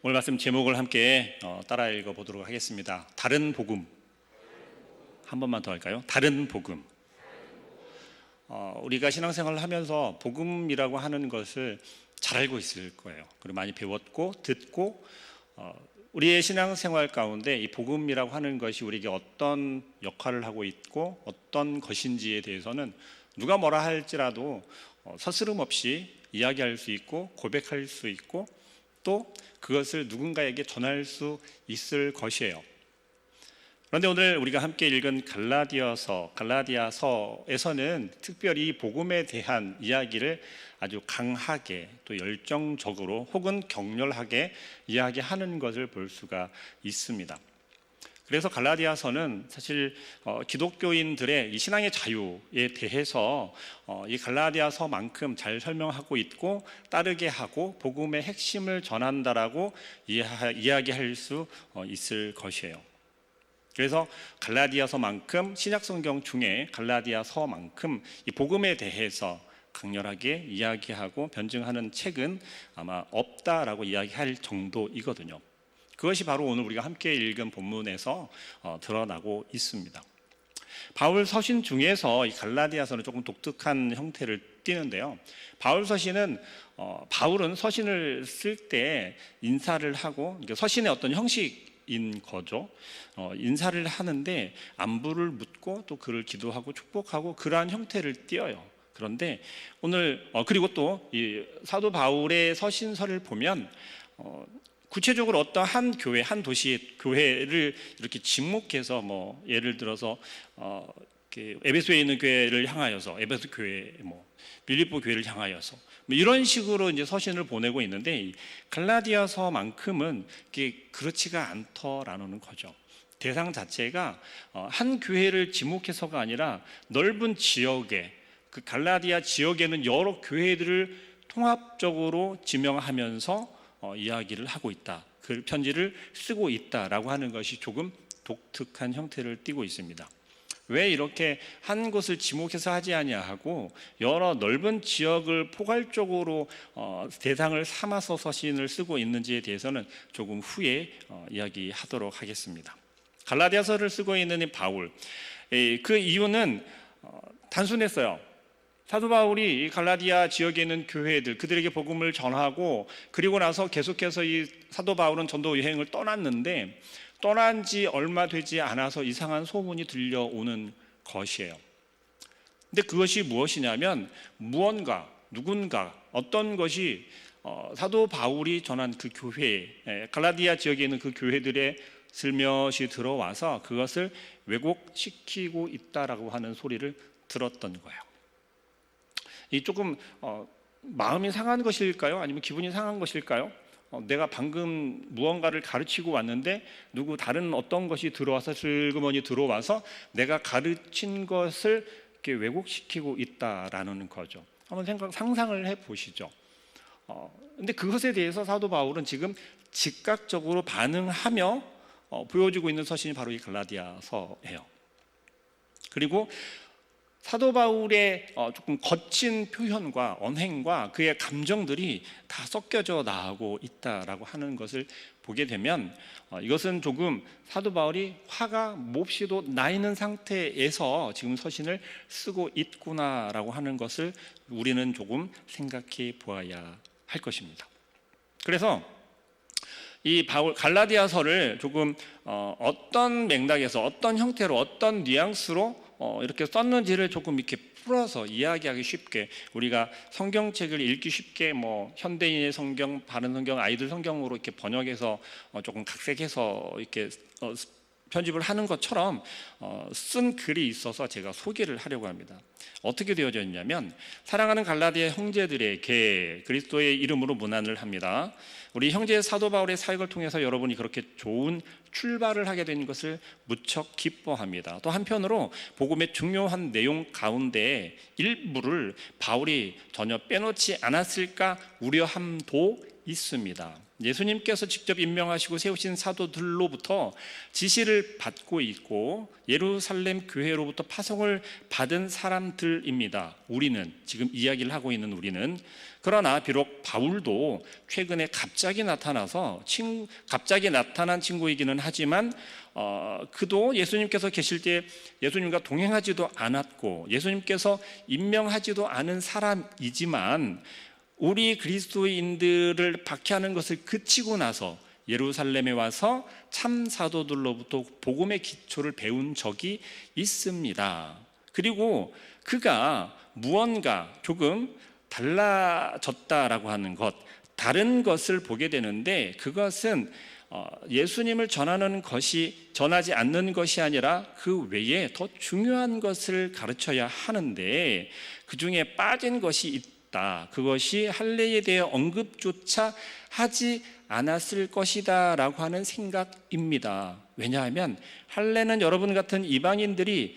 오늘 말씀 제목을 함께 따라 읽어보도록 하겠습니다. 다른 복음. 한 번만 더 할까요? 다른 복음. 우리가 신앙생활을 하면서 복음이라고 하는 것을 잘 알고 있을 거예요. 그리고 많이 배웠고 듣고 우리의 신앙생활 가운데 이 복음이라고 하는 것이 우리에게 어떤 역할을 하고 있고 어떤 것인지에 대해서는 누가 뭐라 할지라도 서스름 없이 이야기할 수 있고 고백할 수 있고 또 그것을 누군가에게 전할 수 있을 것이에요. 그런데 오늘 우리가 함께 읽은 갈라디아서에서는 특별히 복음에 대한 이야기를 아주 강하게 또 열정적으로 혹은 격렬하게 이야기하는 것을 볼 수가 있습니다. 그래서 갈라디아서는 사실 기독교인들의 이 신앙의 자유에 대해서 이 갈라디아서만큼 잘 설명하고 있고 따르게 하고 복음의 핵심을 전한다라고 이야기할 수 있을 것이에요. 그래서 갈라디아서만큼 신약성경 중에 갈라디아서만큼 이 복음에 대해서 강렬하게 이야기하고 변증하는 책은 아마 없다라고 이야기할 정도이거든요. 그것이 바로 오늘 우리가 함께 읽은 본문에서 드러나고 있습니다. 바울 서신 중에서 이 갈라디아서는 조금 독특한 형태를 띠는데요. 바울은 서신을 쓸 때 인사를 하고 서신의 어떤 형식인 거죠. 인사를 하는데 안부를 묻고 또 그를 기도하고 축복하고 그러한 형태를 띠어요. 그런데 오늘 그리고 또 이 사도 바울의 서신서를 보면 구체적으로 어떤 한 교회, 한 도시의 교회를 이렇게 지목해서 예를 들어서 에베소에 있는 교회를 향하여서 에베소 교회, 빌립보 교회를 향하여서 이런 식으로 이제 서신을 보내고 있는데 이 갈라디아서만큼은 그렇지가 않더라는 거죠. 대상 자체가 한 교회를 지목해서가 아니라 넓은 지역에 그 갈라디아 지역에는 여러 교회들을 통합적으로 지명하면서 이야기를 하고 있다. 그 편지를 쓰고 있다라고 하는 것이 조금 독특한 형태를 띠고 있습니다. 왜 이렇게 한 곳을 지목해서 하지 아니하고 여러 넓은 지역을 포괄적으로 대상을 삼아서 서신을 쓰고 있는지에 대해서는 조금 후에 이야기하도록 하겠습니다. 갈라디아서를 쓰고 있는 이 바울, 그 이유는 단순했어요. 사도 바울이 이 갈라디아 지역에 있는 교회들 그들에게 복음을 전하고 그리고 나서 계속해서 이 사도 바울은 전도 여행을 떠났는데 떠난 지 얼마 되지 않아서 이상한 소문이 들려오는 것이에요. 근데 그것이 무엇이냐면 누군가 어떤 것이 사도 바울이 전한 그 교회, 갈라디아 지역에 있는 그 교회들의 슬며시 들어와서 그것을 왜곡시키고 있다라고 하는 소리를 들었던 거예요. 이 조금 마음이 상한 것일까요? 아니면 기분이 상한 것일까요? 내가 방금 무언가를 가르치고 왔는데 다른 어떤 것이 들어와서 슬그머니 들어와서 내가 가르친 것을 이렇게 왜곡시키고 있다라는 거죠. 한번 상상을 해보시죠. 근데 그것에 대해서 사도 바울은 지금 즉각적으로 반응하며 보여주고 있는 서신이 바로 이 갈라디아서예요. 그리고 사도 바울의 조금 거친 표현과 언행과 그의 감정들이 다 섞여져 나오고 있다라고 하는 것을 보게 되면 이것은 조금 사도 바울이 화가 몹시도 나 있는 상태에서 지금 서신을 쓰고 있구나라고 하는 것을 우리는 조금 생각해 보아야 할 것입니다. 그래서 이 갈라디아서를 조금 어떤 맥락에서 어떤 형태로 어떤 뉘앙스로 이렇게 썼는지를 조금 이렇게 풀어서 이야기하기 쉽게 우리가 성경책을 읽기 쉽게 현대인의 성경, 바른 성경, 아이들 성경으로 이렇게 번역해서 조금 각색해서 이렇게 편집을 하는 것처럼 쓴 글이 있어서 제가 소개를 하려고 합니다. 어떻게 되어져 있냐면 사랑하는 갈라디아 형제들에게 그리스도의 이름으로 문안을 합니다. 우리 형제 사도 바울의 사역을 통해서 여러분이 그렇게 좋은 출발을 하게 된 것을 무척 기뻐합니다. 또 한편으로 복음의 중요한 내용 가운데 일부를 바울이 전혀 빼놓지 않았을까 우려함도 있습니다. 예수님께서 직접 임명하시고 세우신 사도들로부터 지시를 받고 있고 예루살렘 교회로부터 파송을 받은 사람들입니다. 우리는 지금 이야기를 하고 있는 우리는. 그러나 비록 바울도 최근에 갑자기 나타난 친구이기는 하지만 그도 예수님께서 계실 때 예수님과 동행하지도 않았고 예수님께서 임명하지도 않은 사람이지만 우리 그리스도인들을 박해하는 것을 그치고 나서 예루살렘에 와서 참 사도들로부터 복음의 기초를 배운 적이 있습니다. 그리고 그가 무언가 조금 달라졌다라고 하는 것, 다른 것을 보게 되는데 그것은 예수님을 전하지 않는 것이 아니라 그 외에 더 중요한 것을 가르쳐야 하는데 그 중에 빠진 것이 있다. 그것이 할례에 대해 언급조차 하지 않았을 것이다 라고 하는 생각입니다. 왜냐하면 할례는 여러분 같은 이방인들이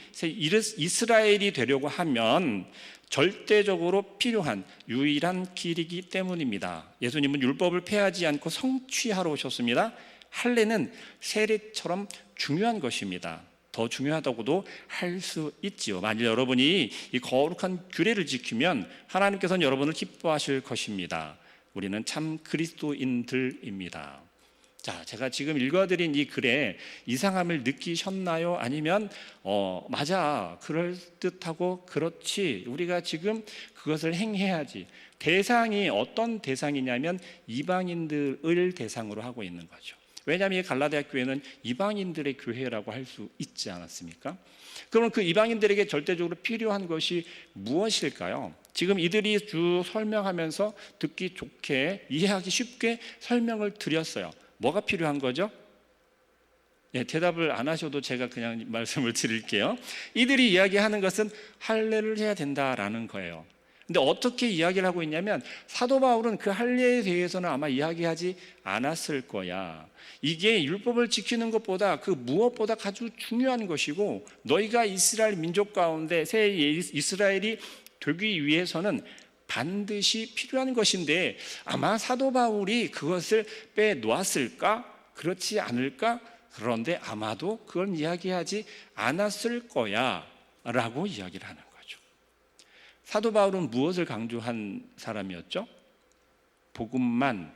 이스라엘이 되려고 하면 절대적으로 필요한 유일한 길이기 때문입니다. 예수님은 율법을 폐하지 않고 성취하러 오셨습니다. 할례는 세례처럼 중요한 것입니다. 더 중요하다고도 할 수 있지요. 만일 여러분이 이 거룩한 규례를 지키면 하나님께서는 여러분을 기뻐하실 것입니다. 우리는 참 그리스도인들입니다. 자, 제가 지금 읽어드린 이 글에 이상함을 느끼셨나요? 아니면 맞아, 그럴듯하고 그렇지, 우리가 지금 그것을 행해야지. 대상이 어떤 대상이냐면 이방인들을 대상으로 하고 있는 거죠. 왜냐하면 이 갈라디아 교회는 이방인들의 교회라고 할 수 있지 않았습니까? 그럼 그 이방인들에게 절대적으로 필요한 것이 무엇일까요? 지금 이들이 쭉 설명하면서 듣기 좋게 이해하기 쉽게 설명을 드렸어요. 뭐가 필요한 거죠? 대답을 안 하셔도 제가 그냥 말씀을 드릴게요. 이들이 이야기하는 것은 할례를 해야 된다라는 거예요. 근데 어떻게 이야기를 하고 있냐면 사도 바울은 그 할례에 대해서는 아마 이야기하지 않았을 거야. 이게 율법을 지키는 것보다 그 무엇보다 아주 중요한 것이고 너희가 이스라엘 민족 가운데 새 이스라엘이 되기 위해서는 반드시 필요한 것인데 아마 사도 바울이 그것을 빼놓았을까? 그렇지 않을까? 그런데 아마도 그걸 이야기하지 않았을 거야 라고 이야기를 하는 거죠. 사도 바울은 무엇을 강조한 사람이었죠? 복음만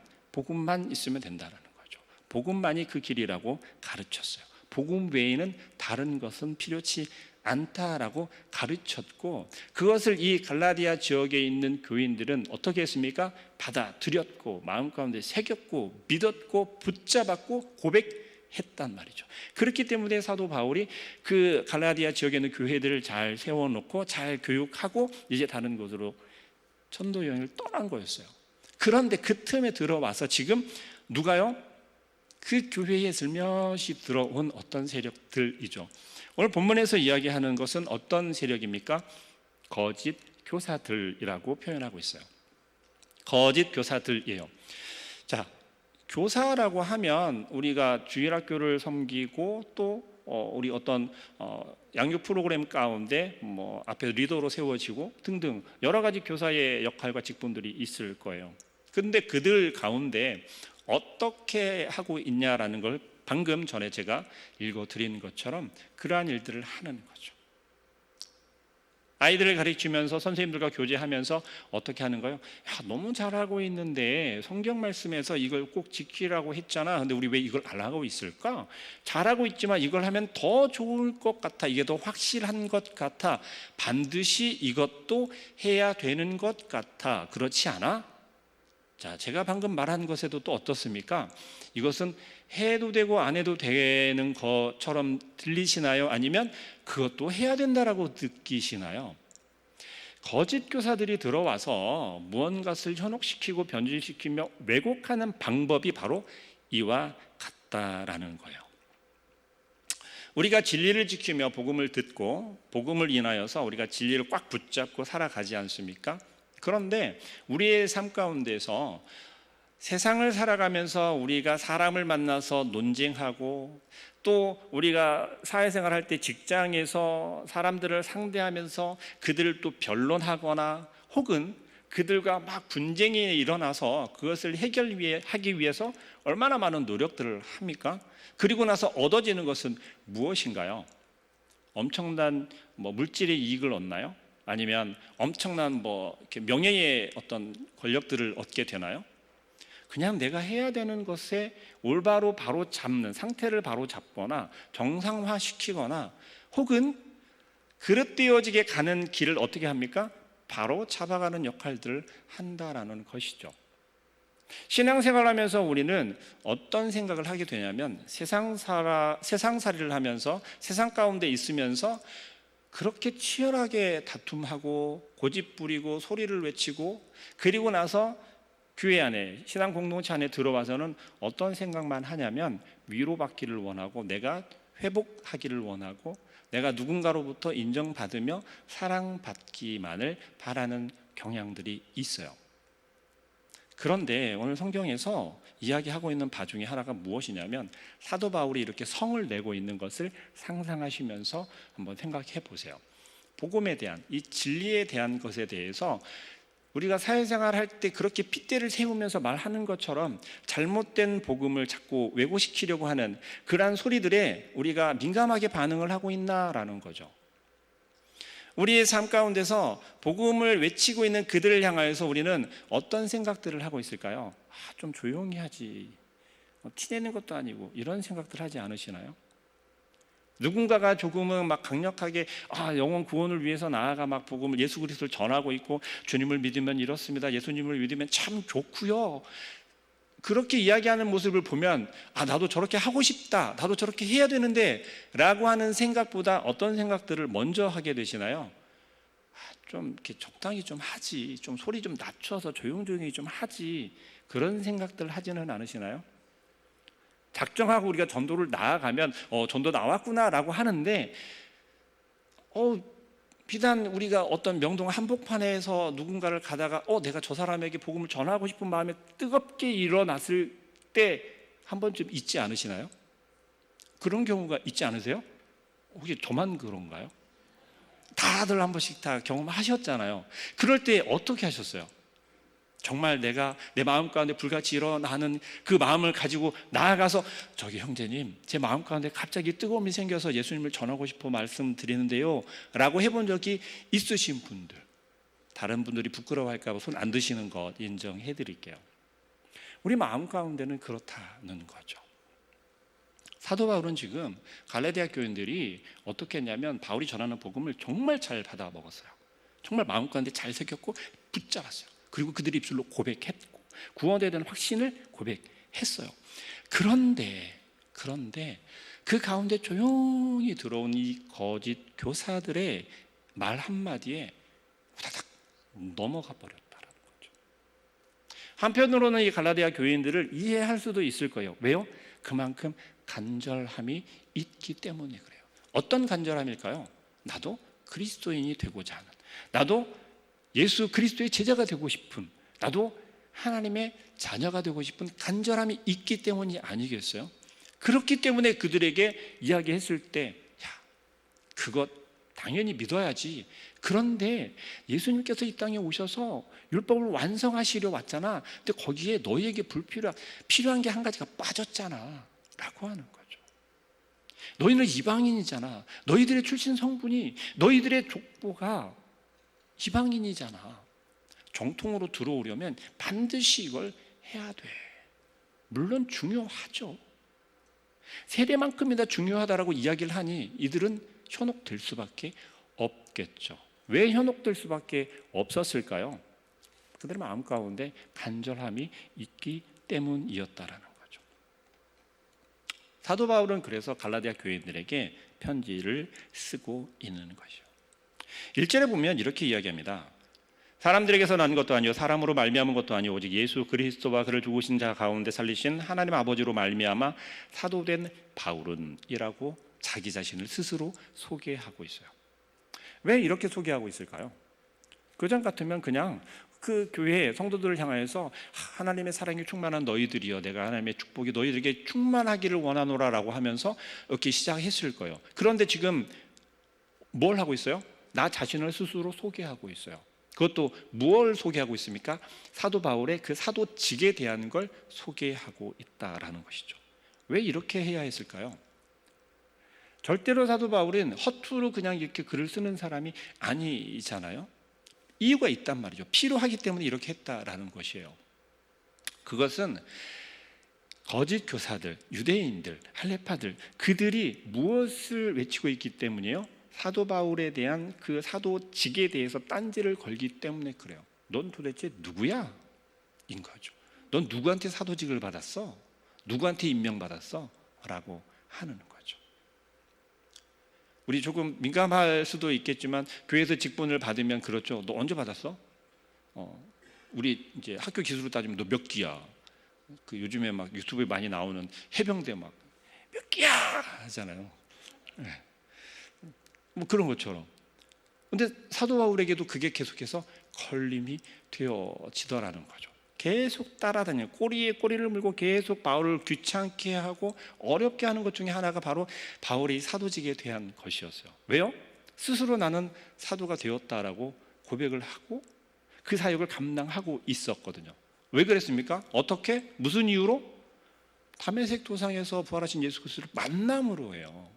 있으면 된다라는 거죠. 복음만이 그 길이라고 가르쳤어요. 복음 외에는 다른 것은 필요치 않다라고 가르쳤고 그것을 이 갈라디아 지역에 있는 교인들은 어떻게 했습니까? 받아들였고 마음 가운데 새겼고 믿었고 붙잡았고 고백했단 말이죠. 그렇기 때문에 사도 바울이 그 갈라디아 지역에 있는 교회들을 잘 세워놓고 잘 교육하고 이제 다른 곳으로 전도 여행을 떠난 거였어요. 그런데 그 틈에 들어와서 지금 누가요? 그 교회에 슬며시 들어온 어떤 세력들이죠. 오늘 본문에서 이야기하는 것은 어떤 세력입니까? 거짓 교사들이라고 표현하고 있어요. 거짓 교사들이에요. 자, 교사라고 하면 우리가 주일학교를 섬기고 또 우리 어떤 양육 프로그램 가운데 앞에 리더로 세워지고 등등 여러 가지 교사의 역할과 직분들이 있을 거예요. 그런데 그들 가운데 어떻게 하고 있냐라는 걸 방금 전에 제가 읽어드린 것처럼 그러한 일들을 하는 거죠. 아이들을 가르치면서 선생님들과 교제하면서 어떻게 하는 거예요? 너무 잘하고 있는데 성경 말씀에서 이걸 꼭 지키라고 했잖아. 근데 우리 왜 이걸 안 하고 있을까? 잘하고 있지만 이걸 하면 더 좋을 것 같아. 이게 더 확실한 것 같아. 반드시 이것도 해야 되는 것 같아. 그렇지 않아? 자, 제가 방금 말한 것에도 또 어떻습니까? 이것은 해도 되고 안 해도 되는 것처럼 들리시나요? 아니면 그것도 해야 된다라고 느끼시나요? 거짓 교사들이 들어와서 무언가를 현혹시키고 변질시키며 왜곡하는 방법이 바로 이와 같다라는 거예요. 우리가 진리를 지키며 복음을 듣고 복음을 인하여서 우리가 진리를 꽉 붙잡고 살아가지 않습니까? 그런데 우리의 삶 가운데서 세상을 살아가면서 우리가 사람을 만나서 논쟁하고 또 우리가 사회생활 할 때 직장에서 사람들을 상대하면서 그들을 또 변론하거나 혹은 그들과 막 분쟁이 일어나서 그것을 해결하기 위해서 얼마나 많은 노력들을 합니까? 그리고 나서 얻어지는 것은 무엇인가요? 엄청난 물질의 이익을 얻나요? 아니면 엄청난 이렇게 명예의 어떤 권력들을 얻게 되나요? 그냥 내가 해야 되는 것에 올바로 바로 잡는 상태를 바로 잡거나 정상화시키거나 혹은 그릇되어지게 가는 길을 어떻게 합니까? 바로 잡아가는 역할들을 한다라는 것이죠. 신앙생활을 하면서 우리는 어떤 생각을 하게 되냐면 세상살이를 하면서 세상 가운데 있으면서 그렇게 치열하게 다툼하고 고집부리고 소리를 외치고 그리고 나서 교회 안에 신앙 공동체 안에 들어와서는 어떤 생각만 하냐면 위로받기를 원하고 내가 회복하기를 원하고 내가 누군가로부터 인정받으며 사랑받기만을 바라는 경향들이 있어요. 그런데 오늘 성경에서 이야기하고 있는 바 중에 하나가 무엇이냐면 사도 바울이 이렇게 성을 내고 있는 것을 상상하시면서 한번 생각해 보세요. 복음에 대한 이 진리에 대한 것에 대해서 우리가 사회생활 할 때 그렇게 핏대를 세우면서 말하는 것처럼 잘못된 복음을 자꾸 왜곡시키려고 하는 그러한 소리들에 우리가 민감하게 반응을 하고 있나라는 거죠. 우리의 삶 가운데서 복음을 외치고 있는 그들을 향하여서 우리는 어떤 생각들을 하고 있을까요? 좀 조용히 하지, 티내는 것도 아니고 이런 생각들 하지 않으시나요? 누군가가 조금은 막 강력하게 영혼 구원을 위해서 나아가 막 복음을 예수 그리스도를 전하고 있고 주님을 믿으면 이렇습니다. 예수님을 믿으면 참 좋고요. 그렇게 이야기하는 모습을 보면 나도 저렇게 하고 싶다. 나도 저렇게 해야 되는데 라고 하는 생각보다 어떤 생각들을 먼저 하게 되시나요? 좀 이렇게 적당히 좀 하지. 좀 소리 좀 낮춰서 조용조용히 좀 하지. 그런 생각들 하지는 않으시나요? 작정하고 우리가 전도를 나아가면 전도 나왔구나 라고 하는데 비단 우리가 어떤 명동 한복판에서 누군가를 가다가 내가 저 사람에게 복음을 전하고 싶은 마음에 뜨겁게 일어났을 때 한 번쯤 있지 않으시나요? 그런 경우가 있지 않으세요? 혹시 저만 그런가요? 다들 한 번씩 다 경험하셨잖아요. 그럴 때 어떻게 하셨어요? 정말 내가 내 마음 가운데 불같이 일어나는 그 마음을 가지고 나아가서 저기 형제님 제 마음 가운데 갑자기 뜨거움이 생겨서 예수님을 전하고 싶어 말씀드리는데요 라고 해본 적이 있으신 분들, 다른 분들이 부끄러워할까 봐 손 안 드시는 것 인정해 드릴게요. 우리 마음 가운데는 그렇다는 거죠. 사도 바울은 지금 갈라디아 교인들이 어떻게 했냐면 바울이 전하는 복음을 정말 잘 받아 먹었어요. 정말 마음 가운데 잘 새겼고 붙잡았어요. 그리고 그들이 입술로 고백했고 구원에 대한 확신을 고백했어요. 그런데 그 가운데 조용히 들어온 이 거짓 교사들의 말 한마디에 후다닥 넘어가 버렸다는 거죠. 한편으로는 이 갈라디아 교인들을 이해할 수도 있을 거예요. 왜요? 그만큼 간절함이 있기 때문에 그래요. 어떤 간절함일까요? 나도 그리스도인이 되고자 하는, 나도 예수 그리스도의 제자가 되고 싶은, 나도 하나님의 자녀가 되고 싶은 간절함이 있기 때문이 아니겠어요? 그렇기 때문에 그들에게 이야기했을 때 그것 당연히 믿어야지. 그런데 예수님께서 이 땅에 오셔서 율법을 완성하시려 왔잖아. 근데 거기에 너희에게 필요한 게 한 가지가 빠졌잖아 라고 하는 거죠. 너희는 이방인이잖아. 너희들의 출신 성분이, 너희들의 족보가 이방인이잖아. 정통으로 들어오려면 반드시 이걸 해야 돼. 물론 중요하죠. 세례만큼이나 중요하다라고 이야기를 하니 이들은 현혹될 수밖에 없겠죠. 왜 현혹될 수밖에 없었을까요? 그들의 마음 가운데 간절함이 있기 때문이었다라는 거죠. 사도 바울은 그래서 갈라디아 교인들에게 편지를 쓰고 있는 것이죠. 1절에 보면 이렇게 이야기합니다. 사람들에게서 난 것도 아니요 사람으로 말미암은 것도 아니요 오직 예수 그리스도와 그를 죽으신 자 가운데 살리신 하나님 아버지로 말미암아 사도된 바울은 이라고 자기 자신을 스스로 소개하고 있어요. 왜 이렇게 소개하고 있을까요? 그전 같으면 그냥 그 교회 성도들을 향하여서 하나님의 사랑이 충만한 너희들이여 내가 하나님의 축복이 너희들에게 충만하기를 원하노라 라고 하면서 이렇게 시작했을 거예요. 그런데 지금 뭘 하고 있어요? 나 자신을 스스로 소개하고 있어요. 그것도 무엇을 소개하고 있습니까? 사도 바울의 그 사도직에 대한 걸 소개하고 있다라는 것이죠. 왜 이렇게 해야 했을까요? 절대로 사도 바울은 허투루 그냥 이렇게 글을 쓰는 사람이 아니잖아요. 이유가 있단 말이죠. 필요하기 때문에 이렇게 했다라는 것이에요. 그것은 거짓 교사들, 유대인들, 할레파들, 그들이 무엇을 외치고 있기 때문이에요? 사도 바울에 대한 그 사도직에 대해서 딴지를 걸기 때문에 그래요. 넌 도대체 누구야? 인 거죠. 넌 누구한테 사도직을 받았어? 누구한테 임명받았어? 라고 하는 거죠. 우리 조금 민감할 수도 있겠지만 교회에서 직분을 받으면 그렇죠. 너 언제 받았어? 우리 이제 학교 기수로 따지면 너 몇 기야? 그 요즘에 막 유튜브에 많이 나오는 해병대 막 몇 기야 하잖아요. 네. 뭐 그런 것처럼. 근데 사도 바울에게도 그게 계속해서 걸림이 되어지더라는 거죠. 계속 따라다녀요. 꼬리에 꼬리를 물고 계속 바울을 귀찮게 하고 어렵게 하는 것 중에 하나가 바로 바울의 사도직에 대한 것이었어요. 왜요? 스스로 나는 사도가 되었다라고 고백을 하고 그 사역을 감당하고 있었거든요. 왜 그랬습니까? 어떻게? 무슨 이유로? 다메섹 도상에서 부활하신 예수 그리스도를 만남으로 해요.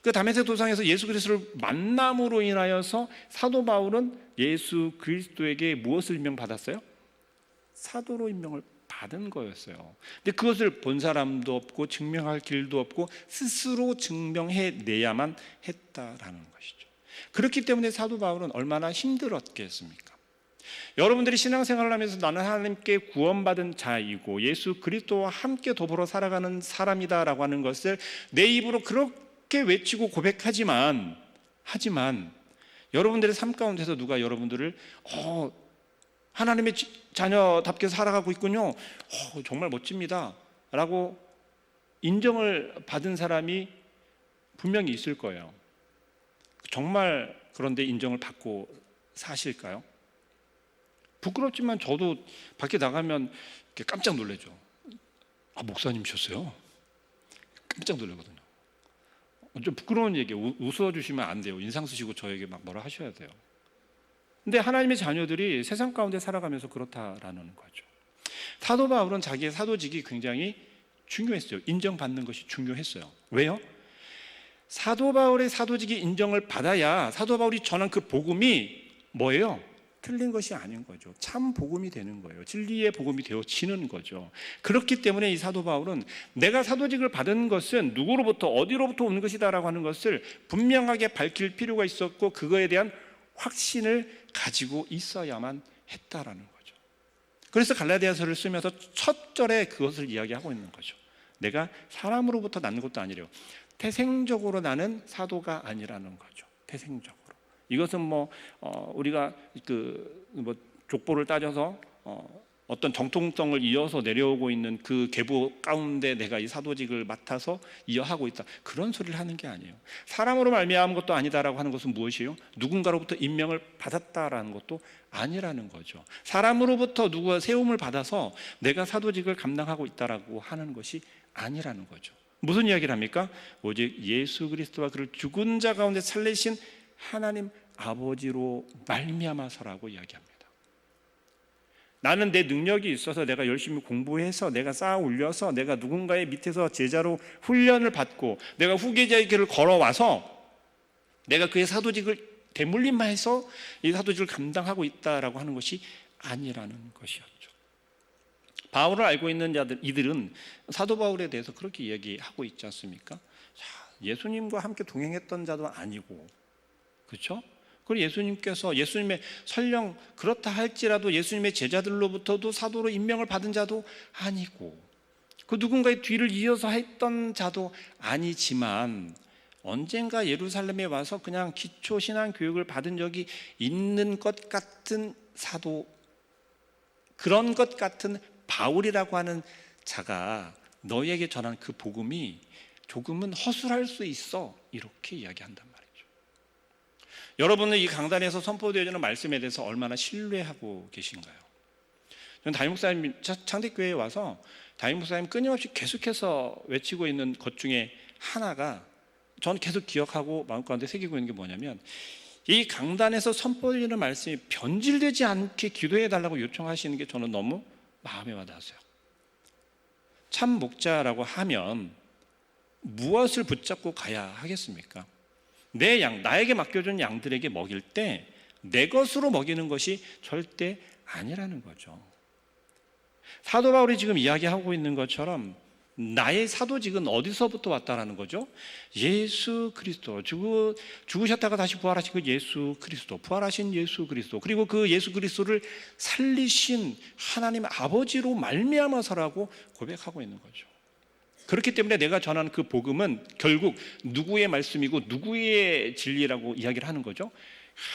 그 다메섹 도상에서 예수 그리스도를 만남으로 인하여서 사도 바울은 예수 그리스도에게 무엇을 임명받았어요? 사도로 임명을 받은 거였어요. 근데 그것을 본 사람도 없고 증명할 길도 없고 스스로 증명해내야만 했다라는 것이죠. 그렇기 때문에 사도 바울은 얼마나 힘들었겠습니까? 여러분들이 신앙생활을 하면서 나는 하나님께 구원받은 자이고 예수 그리스도와 함께 더불어 살아가는 사람이다라고 하는 것을 내 입으로 그렇게 외치고 고백하지만 여러분들의 삶 가운데서 누가 여러분들을 하나님의 자녀답게 살아가고 있군요. 정말 멋집니다. 라고 인정을 받은 사람이 분명히 있을 거예요. 정말 그런데 인정을 받고 사실까요? 부끄럽지만 저도 밖에 나가면 깜짝 놀라죠. 목사님이셨어요? 깜짝 놀라거든요. 좀 부끄러운 얘기, 웃어주시면 안 돼요. 인상 쓰시고 저에게 막 뭐라 하셔야 돼요. 근데 하나님의 자녀들이 세상 가운데 살아가면서 그렇다라는 거죠. 사도 바울은 자기의 사도직이 굉장히 중요했어요. 인정받는 것이 중요했어요. 왜요? 사도 바울의 사도직이 인정을 받아야 사도 바울이 전한 그 복음이 뭐예요? 틀린 것이 아닌 거죠. 참 복음이 되는 거예요. 진리의 복음이 되어지는 거죠. 그렇기 때문에 이 사도 바울은 내가 사도직을 받은 것은 누구로부터 어디로부터 오는 것이다라고 하는 것을 분명하게 밝힐 필요가 있었고 그거에 대한 확신을 가지고 있어야만 했다라는 거죠. 그래서 갈라디아서를 쓰면서 첫 절에 그것을 이야기하고 있는 거죠. 내가 사람으로부터 낳는 것도 아니래요. 태생적으로 나는 사도가 아니라는 거죠. 태생적으로. 이것은 우리가 족보를 따져서 어떤 정통성을 이어서 내려오고 있는 그 계보 가운데 내가 이 사도직을 맡아서 이어하고 있다. 그런 소리를 하는 게 아니에요. 사람으로 말미암은 것도 아니다라고 하는 것은 무엇이에요? 누군가로부터 임명을 받았다라는 것도 아니라는 거죠. 사람으로부터 누가 세움을 받아서 내가 사도직을 감당하고 있다라고 하는 것이 아니라는 거죠. 무슨 이야기를 합니까? 오직 예수 그리스도와 그를 죽은 자 가운데 살리신 하나님 아버지로 말미암아서라고 이야기합니다. 나는 내 능력이 있어서 내가 열심히 공부해서 내가 쌓아 올려서 내가 누군가의 밑에서 제자로 훈련을 받고 내가 후계자의 길을 걸어와서 내가 그의 사도직을 대물림해서 이 사도직을 감당하고 있다라고 하는 것이 아니라는 것이었죠. 바울을 알고 있는 자들, 이들은 사도 바울에 대해서 그렇게 이야기하고 있지 않습니까? 예수님과 함께 동행했던 자도 아니고, 그렇죠? 그리고 예수님의 설령 그렇다 할지라도 예수님의 제자들로부터도 사도로 임명을 받은 자도 아니고 그 누군가의 뒤를 이어서 했던 자도 아니지만 언젠가 예루살렘에 와서 그냥 기초 신앙 교육을 받은 적이 있는 것 같은 사도, 그런 것 같은 바울이라고 하는 자가 너희에게 전한 그 복음이 조금은 허술할 수 있어, 이렇게 이야기한단 말이에요. 여러분은 이 강단에서 선포되어지는 말씀에 대해서 얼마나 신뢰하고 계신가요? 저는 담임 목사님 창대교회에 와서 담임 목사님 끊임없이 계속해서 외치고 있는 것 중에 하나가 저는 계속 기억하고 마음 가운데 새기고 있는 게 뭐냐면 이 강단에서 선포되는 말씀이 변질되지 않게 기도해 달라고 요청하시는 게 저는 너무 마음에 와닿았어요. 참 목자라고 하면 무엇을 붙잡고 가야 하겠습니까? 내 양, 나에게 맡겨준 양들에게 먹일 때 내 것으로 먹이는 것이 절대 아니라는 거죠. 사도 바울이 지금 이야기하고 있는 것처럼 나의 사도직은 어디서부터 왔다라는 거죠? 예수 그리스도, 죽으셨다가 다시 부활하신 그 예수 그리스도, 부활하신 예수 그리스도, 그리고 그 예수 그리스도를 살리신 하나님 아버지로 말미암아서라고 고백하고 있는 거죠. 그렇기 때문에 내가 전하는 그 복음은 결국 누구의 말씀이고 누구의 진리라고 이야기를 하는 거죠?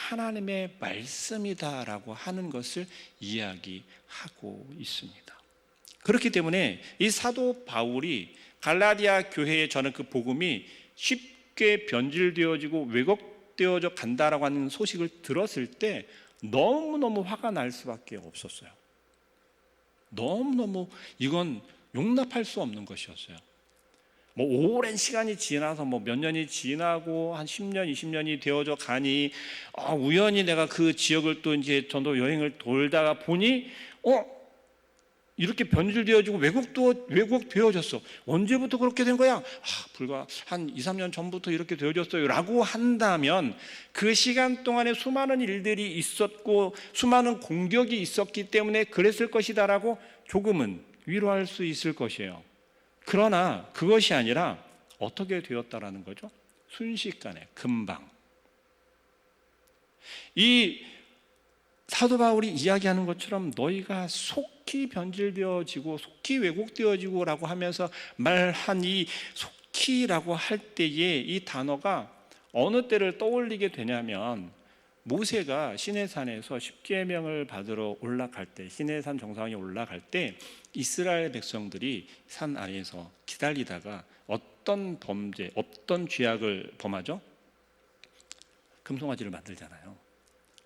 하나님의 말씀이다라고 하는 것을 이야기하고 있습니다. 그렇기 때문에 이 사도 바울이 갈라디아 교회에 저는 그 복음이 쉽게 변질되어지고 왜곡되어져 간다라고 하는 소식을 들었을 때 너무너무 화가 날 수밖에 없었어요. 너무너무 이건 용납할 수 없는 것이었어요. 뭐 오랜 시간이 지나서 뭐 몇 년이 지나고 한 10년, 20년이 되어져 가니 우연히 내가 그 지역을 또 이제 전도 여행을 돌다가 보니 이렇게 변질되어지고 왜곡되어졌어. 언제부터 그렇게 된 거야? 불과 한 2, 3년 전부터 이렇게 되어졌어요 라고 한다면 그 시간 동안에 수많은 일들이 있었고 수많은 공격이 있었기 때문에 그랬을 것이다 라고 조금은 위로할 수 있을 것이에요. 그러나 그것이 아니라 어떻게 되었다라는 거죠? 순식간에 금방. 이 사도 바울이 이야기하는 것처럼 너희가 속히 변질되어지고 속히 왜곡되어지고 라고 하면서 말한 이 속히라고 할 때에 이 단어가 어느 때를 떠올리게 되냐면 모세가 시내산에서 십계명을 받으러 올라갈 때, 시내산 정상에 올라갈 때 이스라엘 백성들이 산 아래에서 기다리다가 어떤 범죄, 어떤 죄악을 범하죠? 금송아지를 만들잖아요.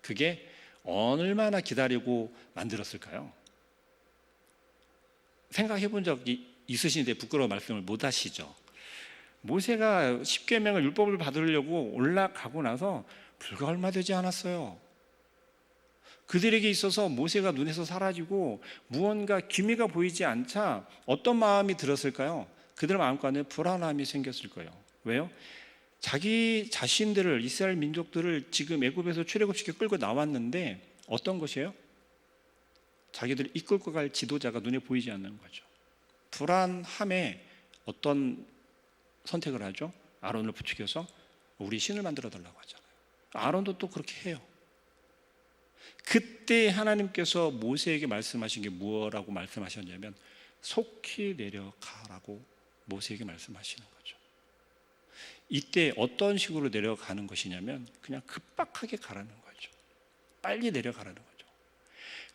그게 얼마나 기다리고 만들었을까요? 생각해 본 적이 있으신데 부끄러워 말씀을 못 하시죠? 모세가 십계명을 율법을 받으려고 올라가고 나서 불과 얼마 되지 않았어요. 그들에게 있어서 모세가 눈에서 사라지고 무언가 기미가 보이지 않자 어떤 마음이 들었을까요? 그들 마음가운데 불안함이 생겼을 거예요. 왜요? 자기 자신들을, 이스라엘 민족들을 지금 애굽에서 출애굽시켜 끌고 나왔는데 어떤 것이에요? 자기들을 이끌고 갈 지도자가 눈에 보이지 않는 거죠. 불안함에 어떤 선택을 하죠? 아론을 부추겨서 우리 신을 만들어 달라고 하잖아요. 아론도 또 그렇게 해요. 그때 하나님께서 모세에게 말씀하신 게 무엇이라고 말씀하셨냐면 속히 내려가라고 모세에게 말씀하시는 거죠. 이때 어떤 식으로 내려가는 것이냐면 그냥 급박하게 가라는 거죠. 빨리 내려가라는 거죠.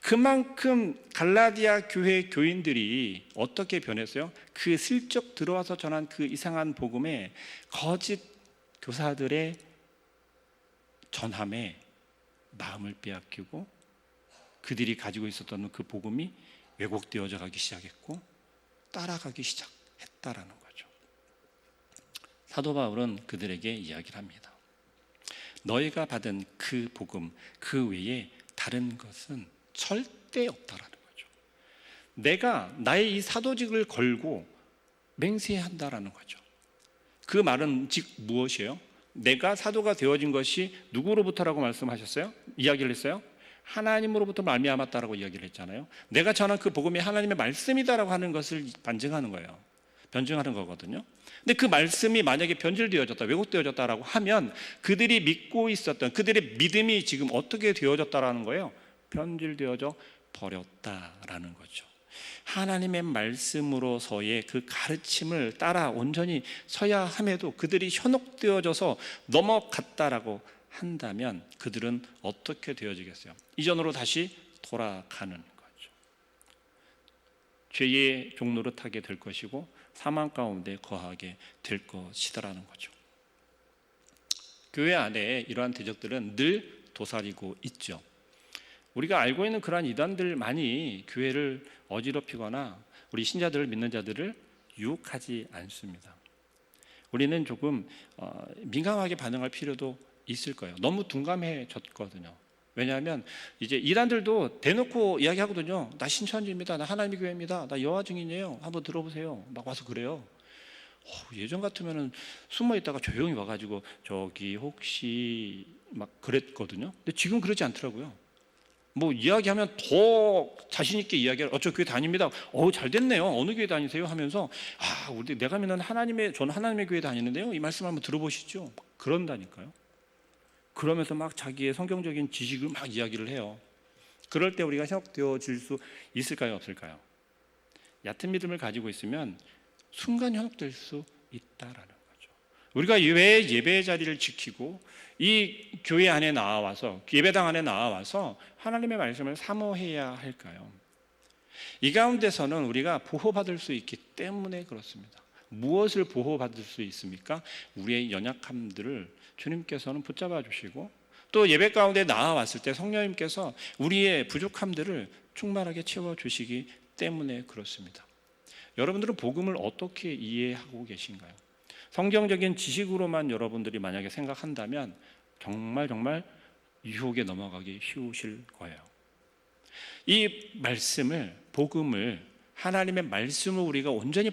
그만큼 갈라디아 교회 교인들이 어떻게 변했어요? 그 슬쩍 들어와서 전한 그 이상한 복음에 거짓 교사들의 전함에 마음을 빼앗기고 그들이 가지고 있었던 그 복음이 왜곡되어져 가기 시작했고 따라가기 시작했다라는 거죠. 사도 바울은 그들에게 이야기를 합니다. 너희가 받은 그 복음 그 외에 다른 것은 절대 없다라는 거죠. 내가 나의 이 사도직을 걸고 맹세한다라는 거죠. 그 말은 즉 무엇이에요? 내가 사도가 되어진 것이 누구로부터라고 말씀하셨어요? 이야기를 했어요? 하나님으로부터 말미암았다라고 이야기를 했잖아요. 내가 전한 그 복음이 하나님의 말씀이다라고 하는 것을 반증하는 거예요. 변증하는 거거든요. 근데 그 말씀이 만약에 변질되어졌다, 왜곡되어졌다라고 하면 그들이 믿고 있었던 그들의 믿음이 지금 어떻게 되어졌다라는 거예요? 변질되어져 버렸다라는 거죠. 하나님의 말씀으로서의 그 가르침을 따라 온전히 서야 함에도 그들이 현혹되어져서 넘어갔다라고 한다면 그들은 어떻게 되어지겠어요? 이전으로 다시 돌아가는 거죠. 죄의 종로를 타게 될 것이고 사망 가운데 거하게 될 것이다라는 거죠. 교회 안에 이러한 대적들은 늘 도사리고 있죠. 우리가 알고 있는 그러한 이단들 많이 교회를 어지럽히거나 우리 신자들을 믿는 자들을 유혹하지 않습니다. 우리는 조금 민감하게 반응할 필요도 있을 거예요. 너무 둔감해졌거든요. 왜냐하면 이제 이단들도 대놓고 이야기하거든요. 나 신천지입니다. 나 하나님의 교회입니다. 나 여호와 증인이에요. 한번 들어보세요. 막 와서 그래요. 예전 같으면은 숨어 있다가 조용히 와가지고 저기 혹시 막 그랬거든요. 근데 지금 그러지 않더라고요. 뭐 이야기하면 더 자신 있게 이야기를 저 교회 다닙니다. 잘 됐네요. 어느 교회 다니세요? 하면서 내가 믿는 저는 하나님의 교회 다니는데요. 이 말씀 한번 들어보시죠. 그런다니까요. 그러면서 막 자기의 성경적인 지식을 막 이야기를 해요. 그럴 때 우리가 현혹되어질 수 있을까요? 없을까요? 얕은 믿음을 가지고 있으면 순간 현혹될 수 있다라는 거죠. 우리가 왜 예배 자리를 지키고 이 교회 안에 나와서 예배당 안에 나와서 하나님의 말씀을 사모해야 할까요? 이 가운데서는 우리가 보호받을 수 있기 때문에 그렇습니다. 무엇을 보호받을 수 있습니까? 우리의 연약함들을 주님께서는 붙잡아 주시고 또 예배 가운데 나와왔을 때 성령님께서 우리의 부족함들을 충만하게 채워주시기 때문에 그렇습니다. 여러분들은 복음을 어떻게 이해하고 계신가요? 성경적인 지식으로만 여러분들이 만약에 생각한다면 정말 유혹에 넘어가기 쉬우실 거예요. 이 말씀을, 복음을, 하나님의 말씀을 우리가 온전히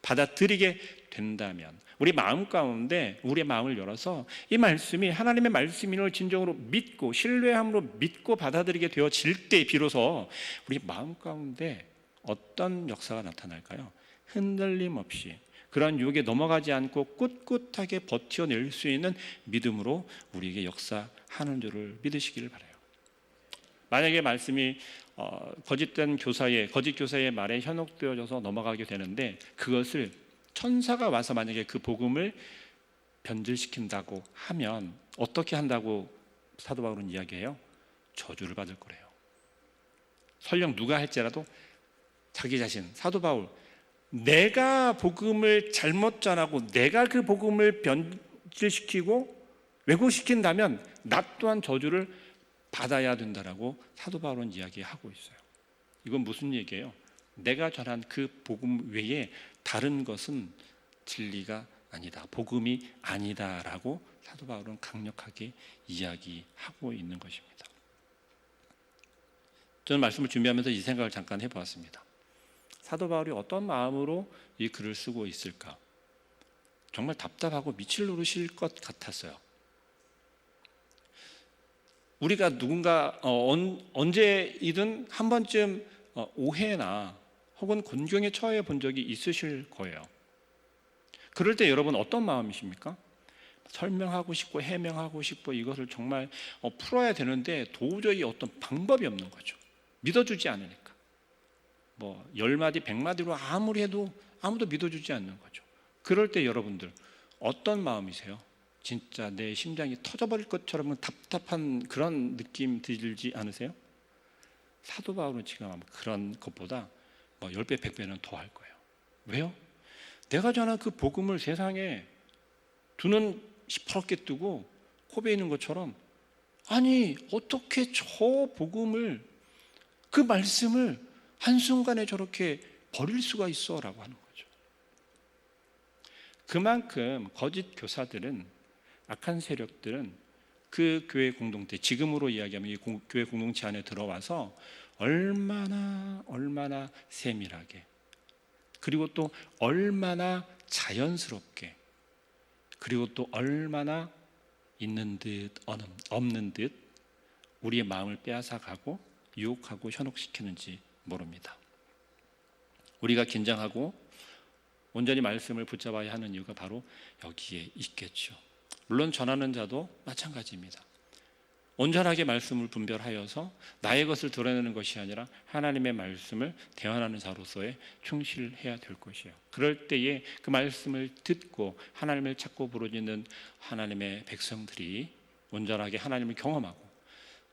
받아들이게 된다면 우리 마음 가운데 우리의 마음을 열어서 이 말씀이 하나님의 말씀임을 진정으로 믿고 신뢰함으로 믿고 받아들이게 되어질 때 비로소 우리 마음 가운데 어떤 역사가 나타날까요? 흔들림 없이 그런 유혹에 넘어가지 않고 꿋꿋하게 버텨낼 수 있는 믿음으로 우리에게 역사하는 줄을 믿으시기를 바라요. 만약에 말씀이 거짓 교사의 말에 현혹되어져서 넘어가게 되는데 그것을 천사가 와서 만약에 그 복음을 변질시킨다고 하면 어떻게 한다고 사도 바울은 이야기해요? 저주를 받을 거래요. 설령 누가 할지라도 자기 자신, 사도 바울, 내가 복음을 잘못 전하고 내가 그 복음을 변질시키고 왜곡시킨다면 나 또한 저주를 받아야 된다라고 사도 바울은 이야기하고 있어요. 이건 무슨 얘기예요? 내가 전한 그 복음 외에 다른 것은 진리가 아니다, 복음이 아니다라고 사도 바울은 강력하게 이야기하고 있는 것입니다. 저는 말씀을 준비하면서 이 생각을 잠깐 해보았습니다. 사도 바울이 어떤 마음으로 이 글을 쓰고 있을까? 정말 답답하고 밑을 노르실 것 같았어요. 우리가 누군가 언제이든 한 번쯤 오해나 혹은 곤경에 처해 본 적이 있으실 거예요. 그럴 때 여러분 어떤 마음이십니까? 설명하고 싶고 해명하고 싶고 이것을 정말 풀어야 되는데 도저히 어떤 방법이 없는 거죠. 믿어주지 않으니까. 10마디 100마디로 아무리 해도 아무도 믿어주지 않는 거죠. 그럴 때 여러분들 어떤 마음이세요? 진짜 내 심장이 터져버릴 것처럼 답답한 그런 느낌 들지 않으세요? 사도 바울은 지금 아마 그런 것보다 10배 100배는 더 할 거예요. 왜요? 내가 전한 그 복음을 세상에 두 눈 시퍼렇게 뜨고 코베 있는 것처럼 아니 어떻게 저 복음을 그 말씀을 한순간에 저렇게 버릴 수가 있어 라고 하는 거죠. 그만큼 거짓 교사들은 악한 세력들은 그 교회 공동체, 지금으로 이야기하면 이 교회 공동체 안에 들어와서 얼마나 세밀하게 그리고 또 얼마나 자연스럽게 그리고 또 얼마나 있는 듯 없는 듯 우리의 마음을 빼앗아가고 유혹하고 현혹시키는지 모릅니다. 우리가 긴장하고 온전히 말씀을 붙잡아야 하는 이유가 바로 여기에 있겠죠. 물론 전하는 자도 마찬가지입니다. 온전하게 말씀을 분별하여서 나의 것을 드러내는 것이 아니라 하나님의 말씀을 대언하는 자로서의 충실해야 될 것이에요. 그럴 때에 그 말씀을 듣고 하나님을 찾고 부르짖는 하나님의 백성들이 온전하게 하나님을 경험하고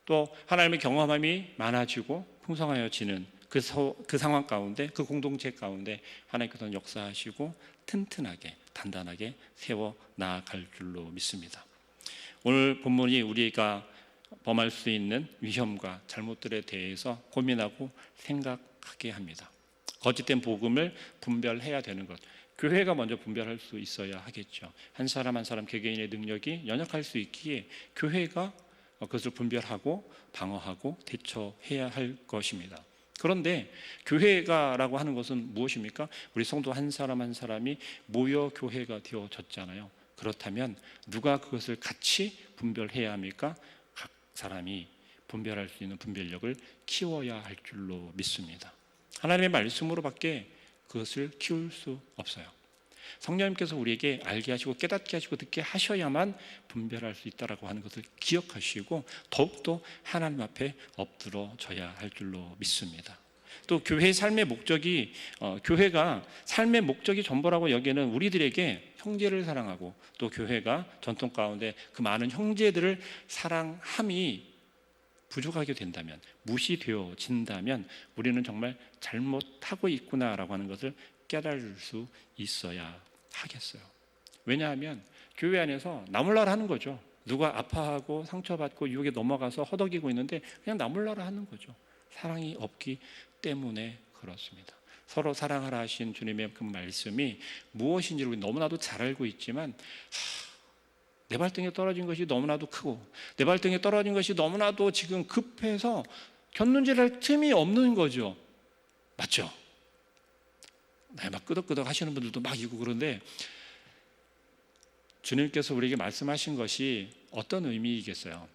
또 하나님의 경험함이 많아지고 풍성하여지는 그 상황 가운데 그 공동체 가운데 하나님께서는 역사하시고 튼튼하게 단단하게 세워 나아갈 줄로 믿습니다. 오늘 본문이 우리가 범할 수 있는 위험과 잘못들에 대해서 고민하고 생각하게 합니다. 거짓된 복음을 분별해야 되는 것, 교회가 먼저 분별할 수 있어야 하겠죠. 한 사람 한 사람 개개인의 능력이 연약할 수 있기에 교회가 그것을 분별하고 방어하고 대처해야 할 것입니다. 그런데 교회가라고 하는 것은 무엇입니까? 우리 성도 한 사람 한 사람이 모여 교회가 되어졌잖아요. 그렇다면 누가 그것을 같이 분별해야 합니까? 각 사람이 분별할 수 있는 분별력을 키워야 할 줄로 믿습니다. 하나님의 말씀으로밖에 그것을 키울 수 없어요. 성령님께서 우리에게 알게 하시고 깨닫게 하시고 듣게 하셔야만 분별할 수 있다라고 하는 것을 기억하시고 더욱더 하나님 앞에 엎드러져야 할 줄로 믿습니다. 또 교회의 삶의 목적이 교회가 삶의 목적이 전부라고 여기는 우리들에게 형제를 사랑하고 또 교회가 전통 가운데 그 많은 형제들을 사랑함이 부족하게 된다면, 무시되어진다면 우리는 정말 잘못하고 있구나라고 하는 것을 깨달을 수 있어야 하겠어요. 왜냐하면 교회 안에서 나몰라라 하는 거죠. 누가 아파하고 상처받고 유혹에 넘어가서 허덕이고 있는데 그냥 나몰라라 하는 거죠. 사랑이 없기 때문에 그렇습니다. 서로 사랑하라 하신 주님의 그 말씀이 무엇인지를 우리 너무나도 잘 알고 있지만 내 발등에 떨어진 것이 너무나도 크고 내 발등에 떨어진 것이 너무나도 지금 급해서 곁눈질할 틈이 없는 거죠. 맞죠? 막 끄덕끄덕 하시는 분들도 막 있고 그런데 주님께서 우리에게 말씀하신 것이 어떤 의미이겠어요?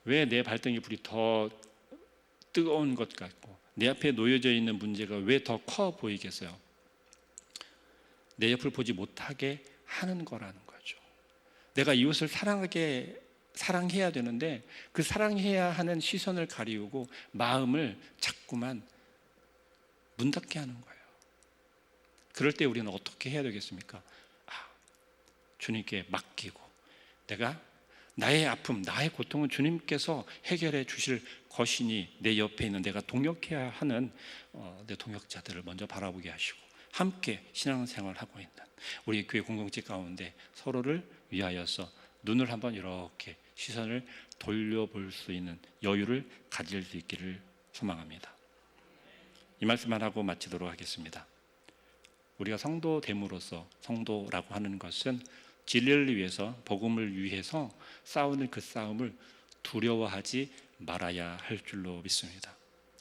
왜 내 발등에 불이 더 뜨거운 것 같고 내 앞에 놓여져 있는 문제가 왜 더 커 보이겠어요? 내 옆을 보지 못하게 하는 거라는 거죠. 내가 이웃을 사랑해야 되는데 그 사랑해야 하는 시선을 가리우고 마음을 자꾸만 문 닫게 하는 거예요. 그럴 때 우리는 어떻게 해야 되겠습니까? 주님께 맡기고 내가 나의 아픔, 나의 고통은 주님께서 해결해 주실 것이니 내 옆에 있는 내가 동역해야 하는 내 동역자들을 먼저 바라보게 하시고 함께 신앙생활을 하고 있는 우리 교회 공동체 가운데 서로를 위하여서 눈을 한번 이렇게 시선을 돌려볼 수 있는 여유를 가질 수 있기를 소망합니다. 이 말씀만 하고 마치도록 하겠습니다. 우리가 성도됨으로써 성도라고 하는 것은 진리를 위해서 복음을 위해서 싸우는 그 싸움을 두려워하지 말아야 할 줄로 믿습니다.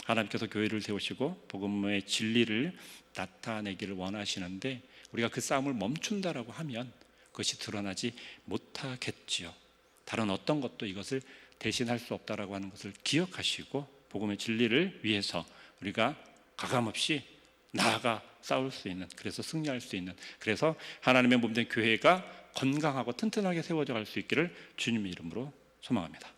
하나님께서 교회를 세우시고 복음의 진리를 나타내기를 원하시는데 우리가 그 싸움을 멈춘다라고 하면 그것이 드러나지 못하겠지요. 다른 어떤 것도 이것을 대신할 수 없다라고 하는 것을 기억하시고 복음의 진리를 위해서 우리가 가감없이 나아가 싸울 수 있는, 그래서 승리할 수 있는, 그래서 하나님의 몸된 교회가 건강하고 튼튼하게 세워져 갈 수 있기를 주님의 이름으로 소망합니다.